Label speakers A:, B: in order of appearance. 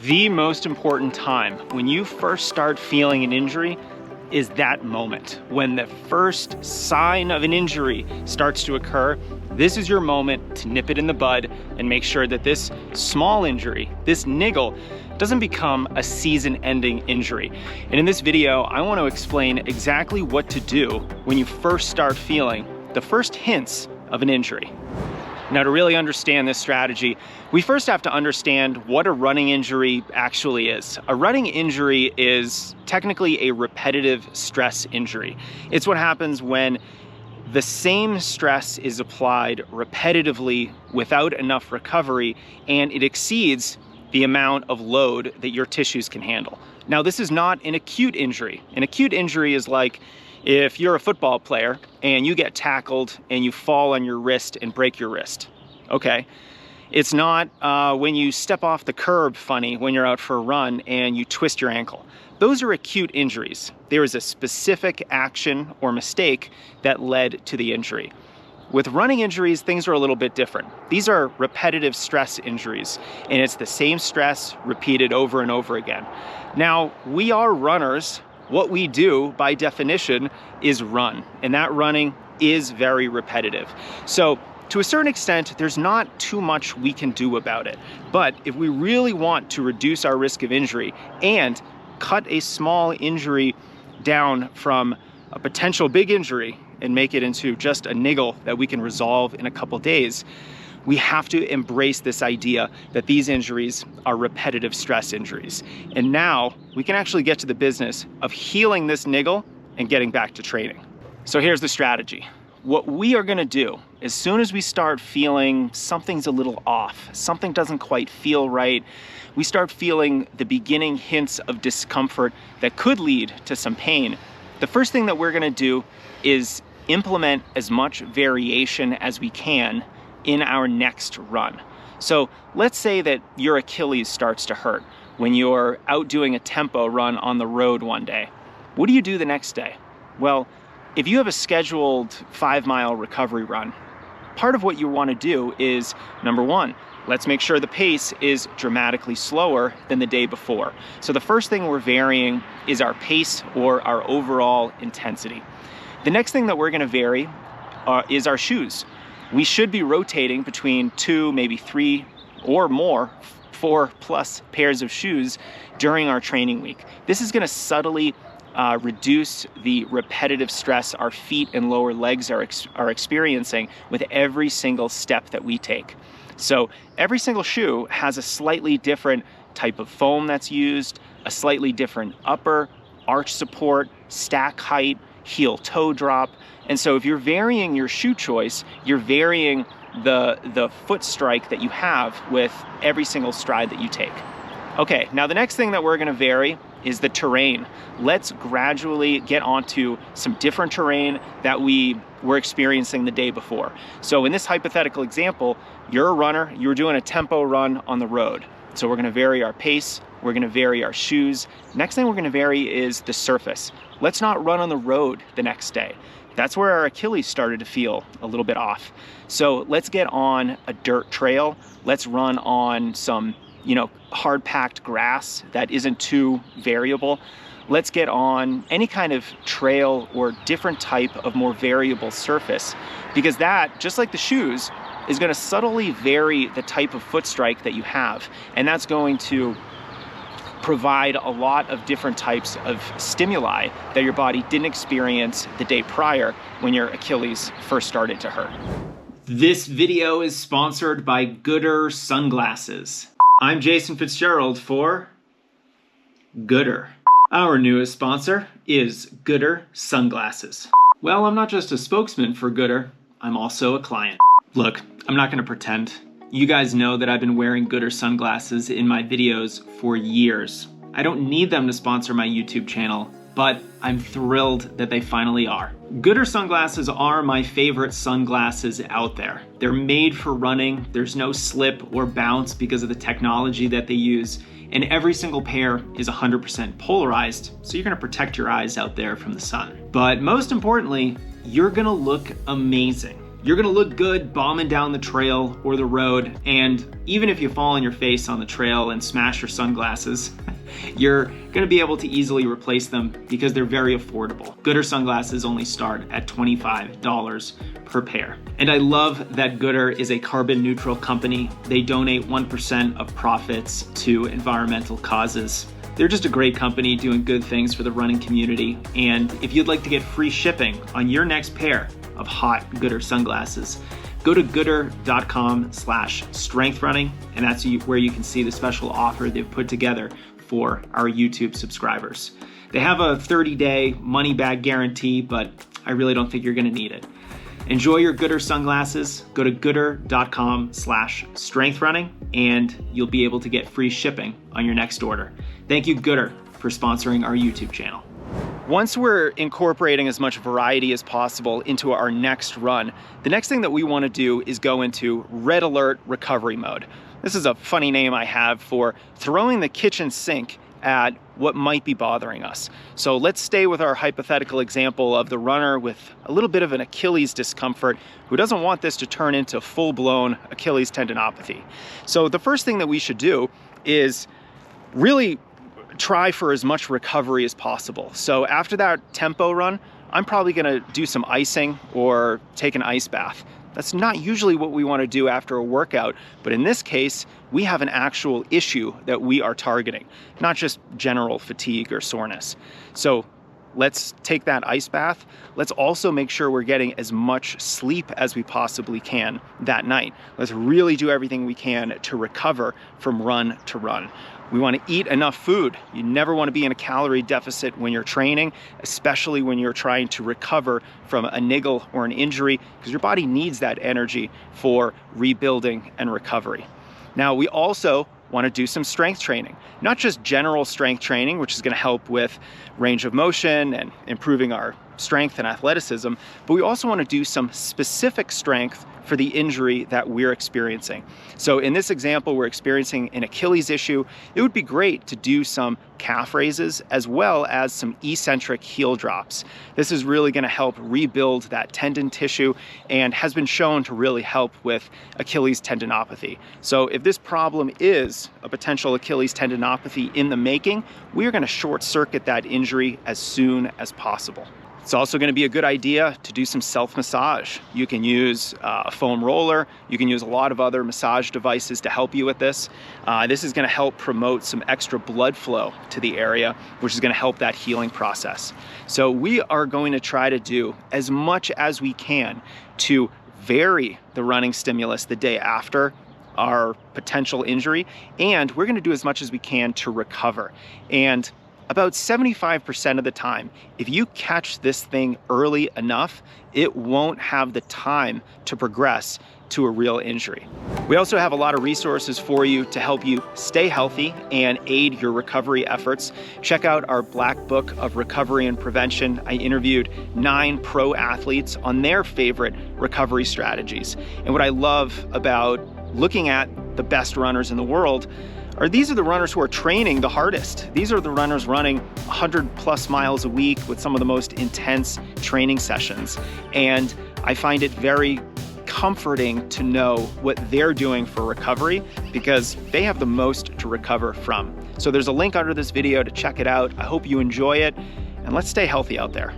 A: The most important time when you first start feeling an injury is that moment. When the first sign of an injury starts to occur, this is your moment to nip it in the bud and make sure that this small injury, this niggle, doesn't become a season-ending injury. And in this video, I want to explain exactly what to do when you first start feeling the first hints of an injury. Now, to really understand this strategy, we first have to understand what a running injury actually is. A running injury is technically a repetitive stress injury. It's what happens when the same stress is applied repetitively without enough recovery, and it exceeds the amount of load that your tissues can handle. Now, this is not an acute injury. An acute injury is like if you're a football player and you get tackled and you fall on your wrist and break your wrist. Okay. It's not when you step off the curb funny when you're out for a run and you twist your ankle. Those are acute injuries. There is a specific action or mistake that led to the injury. With running injuries, things are a little bit different. These are repetitive stress injuries, and it's the same stress repeated over and over again. Now, we are runners. What we do, by definition, is run, and that running is very repetitive. So, to a certain extent, there's not too much we can do about it. But if we really want to reduce our risk of injury and cut a small injury down from a potential big injury and make it into just a niggle that we can resolve in a couple days, we have to embrace this idea that these injuries are repetitive stress injuries. And now we can actually get to the business of healing this niggle and getting back to training. So here's the strategy. What we are gonna do, as soon as we start feeling something's a little off, something doesn't quite feel right, we start feeling the beginning hints of discomfort that could lead to some pain, the first thing that we're gonna do is implement as much variation as we can in our next run. So let's say that your Achilles starts to hurt when you're out doing a tempo run on the road one day. What do you do the next day? Well, if you have a scheduled 5-mile recovery run, part of what you want to do is, number one, let's make sure the pace is dramatically slower than the day before. So the first thing we're varying is our pace or our overall intensity. The next thing that we're going to vary is our shoes. We should be rotating between 2, maybe 3 or more, 4+ pairs of shoes during our training week. This is going to subtly reduce the repetitive stress our feet and lower legs are experiencing with every single step that we take. So every single shoe has a slightly different type of foam that's used, a slightly different upper, arch support, stack height, heel toe drop. And so if you're varying your shoe choice, you're varying the foot strike that you have with every single stride that you take. Okay, now the next thing that we're gonna vary is the terrain. Let's gradually get onto some different terrain that we were experiencing the day before. So in this hypothetical example, you're a runner, you're doing a tempo run on the road. So we're gonna vary our pace, we're gonna vary our shoes. Next thing we're gonna vary is the surface. Let's not run on the road the next day. That's where our Achilles started to feel a little bit off. So let's get on a dirt trail. Let's run on some, hard packed grass that isn't too variable. Let's get on any kind of trail or different type of more variable surface, because that, just like the shoes, is going to subtly vary the type of foot strike that you have. And that's going to provide a lot of different types of stimuli that your body didn't experience the day prior when your Achilles first started to hurt. This video is sponsored by Gooder Sunglasses. I'm Jason Fitzgerald for Gooder. Our newest sponsor is Gooder Sunglasses. Well, I'm not just a spokesman for Gooder, I'm also a client. Look, I'm not gonna pretend. You guys know that I've been wearing Gooder sunglasses in my videos for years. I don't need them to sponsor my YouTube channel, but I'm thrilled that they finally are. Gooder sunglasses are my favorite sunglasses out there. They're made for running. There's no slip or bounce because of the technology that they use. And every single pair is 100% polarized, so you're gonna protect your eyes out there from the sun. But most importantly, you're gonna look amazing. You're gonna look good bombing down the trail or the road, and even if you fall on your face on the trail and smash your sunglasses, you're gonna be able to easily replace them because they're very affordable. Gooder sunglasses only start at $25 per pair. And I love that Gooder is a carbon neutral company. They donate 1% of profits to environmental causes. They're just a great company doing good things for the running community. And if you'd like to get free shipping on your next pair of hot Gooder sunglasses, go to gooder.com/strengthrunning, and that's where you can see the special offer they've put together for our YouTube subscribers. They have a 30-day money-back guarantee, but I really don't think you're gonna need it. Enjoy your Gooder sunglasses. Go to gooder.com/strengthrunning, and you'll be able to get free shipping on your next order. Thank you, Gooder, for sponsoring our YouTube channel. Once we're incorporating as much variety as possible into our next run, the next thing that we want to do is go into red alert recovery mode. This is a funny name I have for throwing the kitchen sink at what might be bothering us. So let's stay with our hypothetical example of the runner with a little bit of an Achilles discomfort who doesn't want this to turn into full-blown Achilles tendinopathy. So the first thing that we should do is really try for as much recovery as possible. So after that tempo run, I'm probably gonna do some icing or take an ice bath. That's not usually what we want to do after a workout, but in this case, we have an actual issue that we are targeting, not just general fatigue or soreness. So let's take that ice bath. Let's also make sure we're getting as much sleep as we possibly can that night. Let's really do everything we can to recover from run to run. We want to eat enough food. You never want to be in a calorie deficit when you're training, especially when you're trying to recover from a niggle or an injury, because your body needs that energy for rebuilding and recovery. Now, we also want to do some strength training, not just general strength training, which is going to help with range of motion and improving our strength and athleticism, but we also want to do some specific strength for the injury that we're experiencing. So in this example, we're experiencing an Achilles issue. It would be great to do some calf raises as well as some eccentric heel drops. This is really going to help rebuild that tendon tissue and has been shown to really help with Achilles tendinopathy. So if this problem is a potential Achilles tendinopathy in the making, we are going to short circuit that injury as soon as possible. It's also going to be a good idea to do some self-massage. You can use a foam roller. You can use a lot of other massage devices to help you with this. This is going to help promote some extra blood flow to the area, which is going to help that healing process. So we are going to try to do as much as we can to vary the running stimulus the day after our potential injury, and we're going to do as much as we can to recover. And about 75% of the time, if you catch this thing early enough, it won't have the time to progress to a real injury. We also have a lot of resources for you to help you stay healthy and aid your recovery efforts. Check out our Black Book of Recovery and Prevention. I interviewed 9 pro athletes on their favorite recovery strategies. And what I love about looking at the best runners in the world these are the runners who are training the hardest. These are the runners running 100+ miles a week with some of the most intense training sessions. And I find it very comforting to know what they're doing for recovery because they have the most to recover from. So there's a link under this video to check it out. I hope you enjoy it, and let's stay healthy out there.